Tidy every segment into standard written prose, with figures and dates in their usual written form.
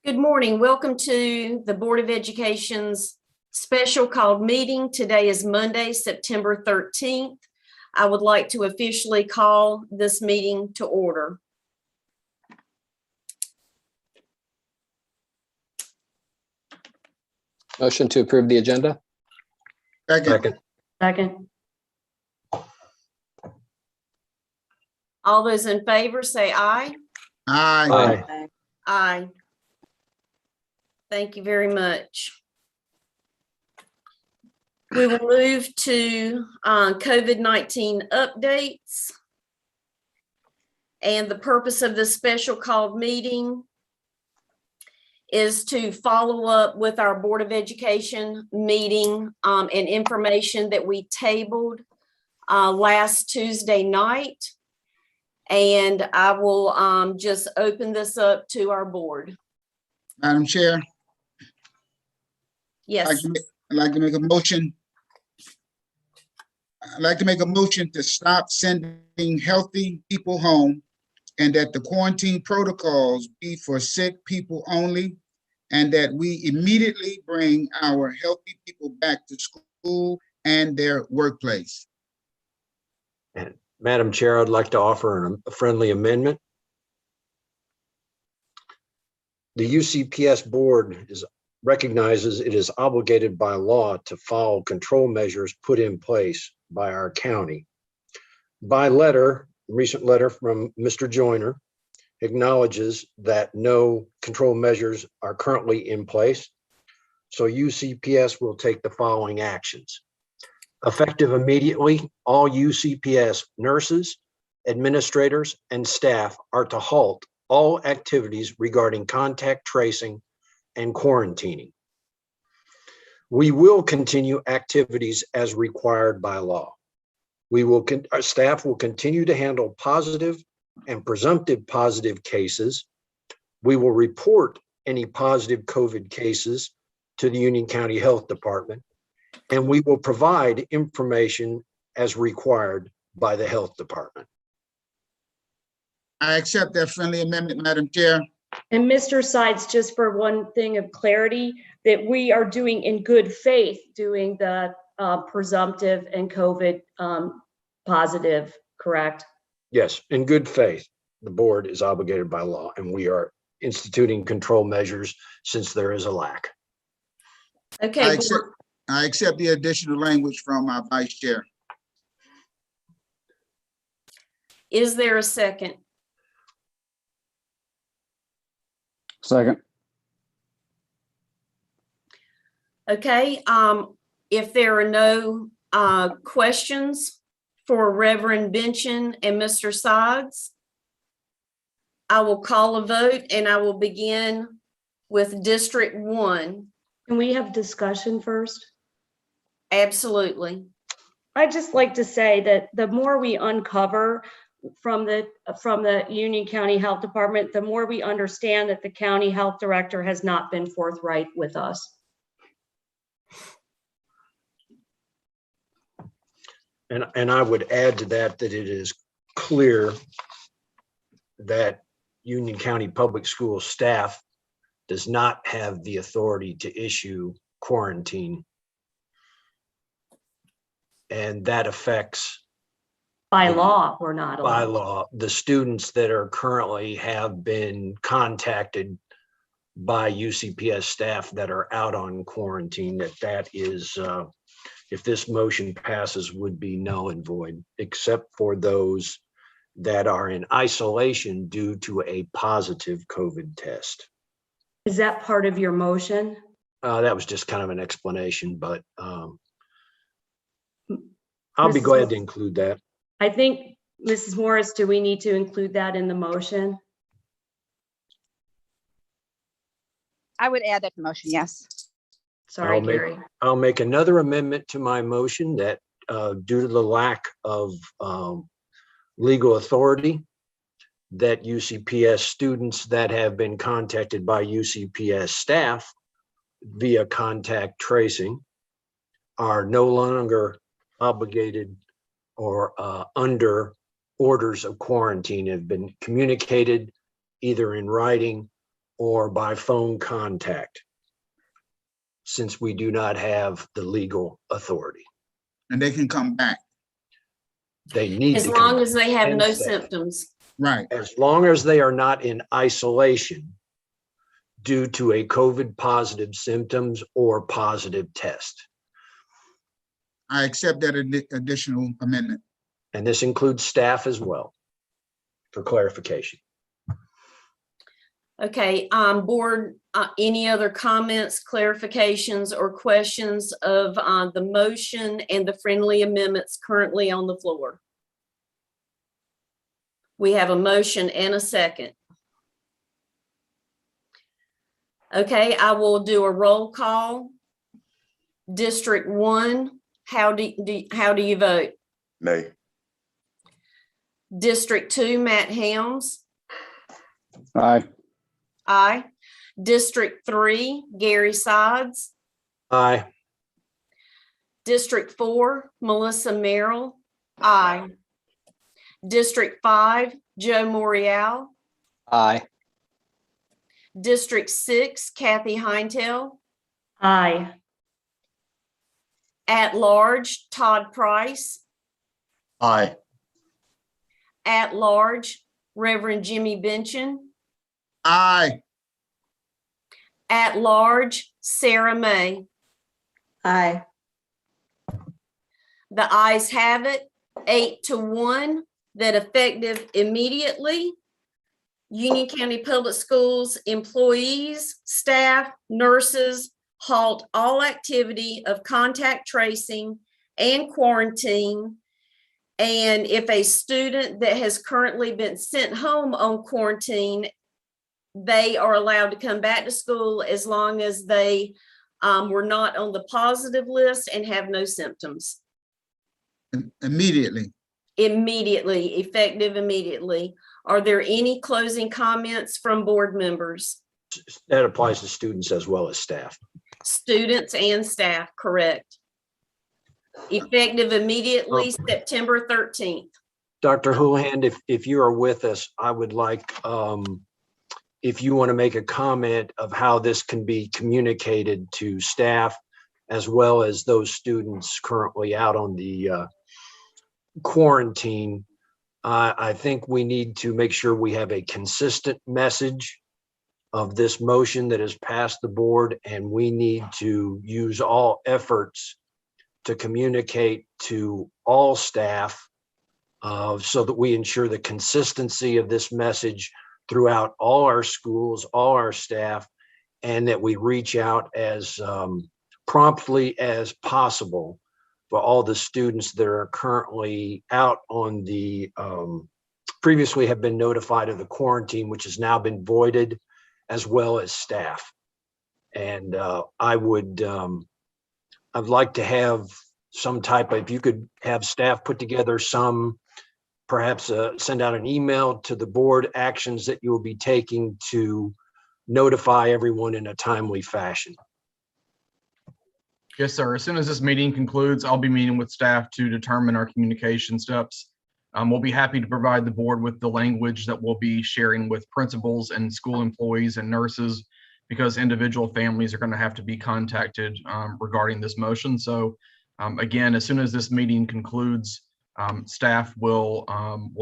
Good morning. Welcome to the Board of Education's special called meeting. Today is Monday, September 13th. I would like to officially call this meeting to order. Motion to approve the agenda? Second. All those in favor say aye. Aye. Aye. Thank you very much. We will move to COVID-19 updates. And the purpose of this special called meeting is to follow up with our Board of Education meeting and information that we tabled last Tuesday night. And I will just open this up to our board. Madam Chair, Yes. I'd like to make a motion. I'd like to make a motion to stop sending healthy people home and that the quarantine protocols be for sick people only, and that we immediately bring our healthy people back to school and their workplace. And Madam Chair, I'd like to offer a friendly amendment. The UCPS board recognizes it is obligated by law to follow control measures put in place by our county. By letter, recent letter from Mr. Joyner acknowledges that no control measures are currently in place. So UCPS will take the following actions. Effective immediately, all UCPS nurses, administrators, and staff are to halt all activities regarding contact tracing and quarantining. We will continue activities as required by law. Our staff will continue to handle positive and presumptive positive cases. We will report any positive COVID cases to the Union County Health Department, and we will provide information as required by the Health Department. I accept that friendly amendment, Madam Chair. And Mr. Sides, just for one thing of clarity, that we are doing in good faith, doing the presumptive and COVID positive, correct? Yes, in good faith, the board is obligated by law, and we are instituting control measures since there is a lack. Okay. I accept the additional language from our Vice Chair. Is there a second? Second. Okay. If there are no questions for Reverend Benson and Mr. Sides, I will call a vote, and I will begin with District 1. Can we have discussion first? Absolutely. I'd just like to say that the more we uncover from the Union County Health Department, the more we understand that the county health director has not been forthright with us. And I would add to that it is clear that Union County Public School staff does not have the authority to issue quarantine. And that affects, By law, we're not allowed. by law, the students that are currently have been contacted by UCPS staff that are out on quarantine, that is, if this motion passes, would be null and void, except for those that are in isolation due to a positive COVID test. Is that part of your motion? That was just kind of an explanation, but I'll be glad to include that. I think, Mrs. Morris, do we need to include that in the motion? I would add that to motion, yes. Sorry, Gary. I'll make another amendment to my motion that due to the lack of legal authority, that UCPS students that have been contacted by UCPS staff via contact tracing are no longer obligated or under orders of quarantine, have been communicated either in writing or by phone contact, since we do not have the legal authority. And they can come back, They need As to long come, as they have and no stay. symptoms. right? as long as they are not in isolation due to a COVID positive symptoms or positive test. I accept that additional amendment. And this includes staff as well, for clarification. Okay, board, any other comments, clarifications, or questions of the motion and the friendly amendments currently on the floor? We have a motion and a second. Okay, I will do a roll call. District 1, how do you vote? Nay. District 2, Matt Helms. Aye. Aye. District 3, Gary Sides. Aye. District 4, Melissa Merrill. Aye. District 5, Joe Morial. Aye. District 6, Kathy Heintel. Aye. At large, Todd Price. Aye. At large, Reverend Jimmy Benchen. Aye. At large, Sarah May. Aye. The ayes have it, 8-1, that effective immediately, Union County Public Schools employees, staff, nurses halt all activity of contact tracing and quarantine. And if a student that has currently been sent home on quarantine, they are allowed to come back to school as long as they were not on the positive list and have no symptoms. Immediately. Immediately, effective immediately. Are there any closing comments from board members? That applies to students as well as staff. Students and staff, correct. Effective immediately, September 13th. Dr. Houlihan, if you are with us, I would like, if you want to make a comment of how this can be communicated to staff as well as those students currently out on the quarantine. I think we need to make sure we have a consistent message of this motion that has passed the board, and we need to use all efforts to communicate to all staff so that we ensure the consistency of this message throughout all our schools, all our staff, and that we reach out as promptly as possible for all the students that are currently out on the, previously have been notified of the quarantine, which has now been voided, as well as staff. And I'd like to have some type of, if you could have staff put together some, perhaps send out an email to the board, actions that you will be taking to notify everyone in a timely fashion. Yes, sir. As soon as this meeting concludes, I'll be meeting with staff to determine our communication steps. We'll be happy to provide the board with the language that we'll be sharing with principals and school employees and nurses, because individual families are going to have to be contacted regarding this motion. So again, as soon as this meeting concludes, staff will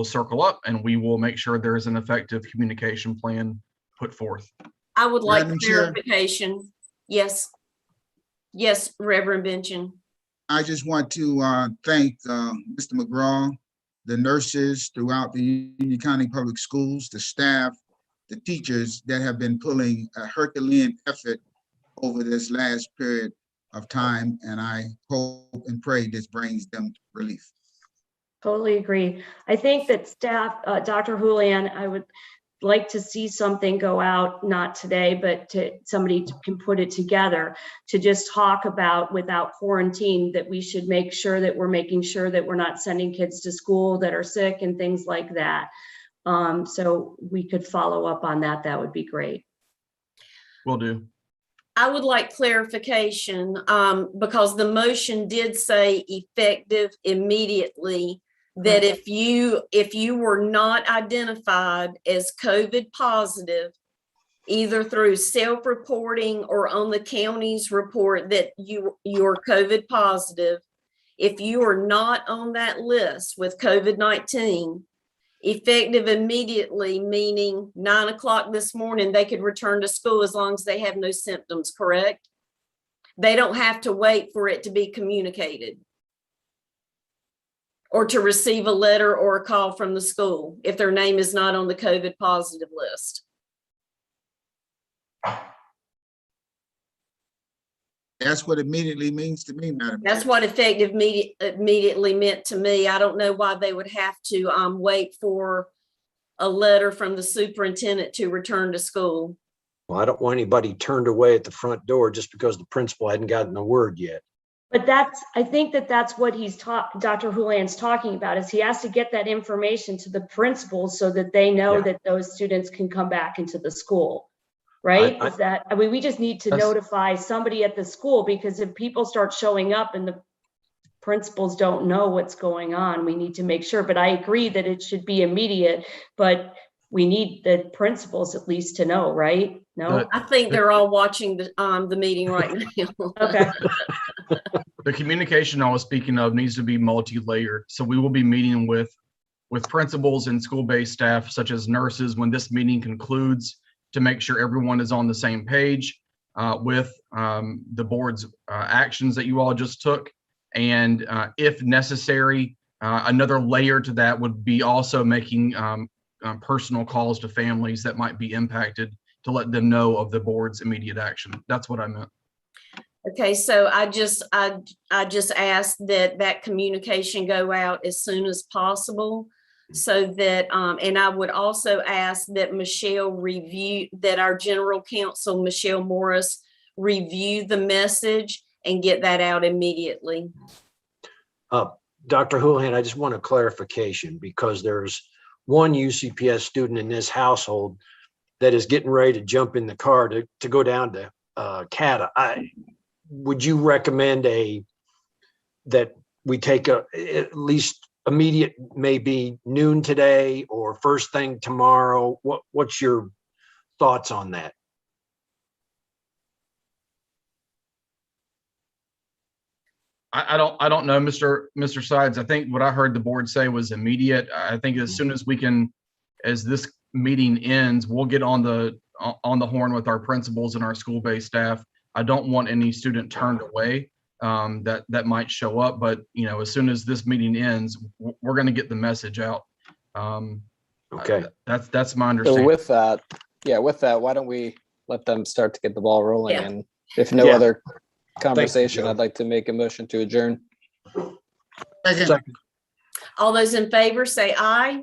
circle up and we will make sure there is an effective communication plan put forth. I would like Madam Chair. clarification. Yes. Yes, Reverend Benchen. I just want to thank Mr. McGraw, the nurses throughout the Union County Public Schools, the staff, the teachers that have been pulling a Herculean effort over this last period of time. And I hope and pray this brings them relief. Totally agree. I think that staff, Dr. Houlihan, I would like to see something go out, not today, but somebody can put it together to just talk about, without quarantine, that we should make sure that we're making sure that we're not sending kids to school that are sick and things like that. So we could follow up on that. That would be great. Will do. I would like clarification because the motion did say effective immediately, that if you were not identified as COVID positive either through self-reporting or on the county's report that you're COVID positive. If you are not on that list with COVID-19, effective immediately, meaning 9 o'clock this morning, they could return to school as long as they have no symptoms, correct? They don't have to wait for it to be communicated or to receive a letter or a call from the school if their name is not on the COVID positive list. That's what immediately means to me, Madam That's Chair. what effective immediately meant to me. I don't know why they would have to wait for a letter from the superintendent to return to school. Well, I don't want anybody turned away at the front door just because the principal hadn't gotten a word yet. But I think that's what Dr. Houlihan's talking about, is he has to get that information to the principals so that they know Yeah. that those students can come back into the school. Right? We just need to notify somebody at the school, because if people start showing up and the principals don't know what's going on, we need to make sure. But I agree that it should be immediate, but we need the principals at least to know, right? No? I think they're all watching the meeting right now. Okay. The communication I was speaking of needs to be multi-layered. So we will be meeting with principals and school-based staff, such as nurses, when this meeting concludes, to make sure everyone is on the same page with the board's actions that you all just took. And if necessary, another layer to that would be also making personal calls to families that might be impacted to let them know of the board's immediate action. That's what I meant. Okay, so I just asked that communication go out as soon as possible, so that, and I would also ask that that our general counsel, Michelle Morris, review the message and get that out immediately. Dr. Houlihan, I just want a clarification, because there's one UCPS student in this household that is getting ready to jump in the car to go down to CATA. Would you recommend that we take at least immediate, maybe noon today or first thing tomorrow? What's your thoughts on that? I don't know, Mr. Sides. I think what I heard the board say was immediate. I think as soon as we can, as this meeting ends, we'll get on the horn with our principals and our school-based staff. I don't want any student turned away that might show up, but as soon as this meeting ends, we're going to get the message out. Okay, that's my So understanding. with that, why don't we let them start to get the ball rolling? Yeah. And if no Yeah. other conversation, Joe. I'd like to make a motion to adjourn. Second. Second. All those in favor say aye.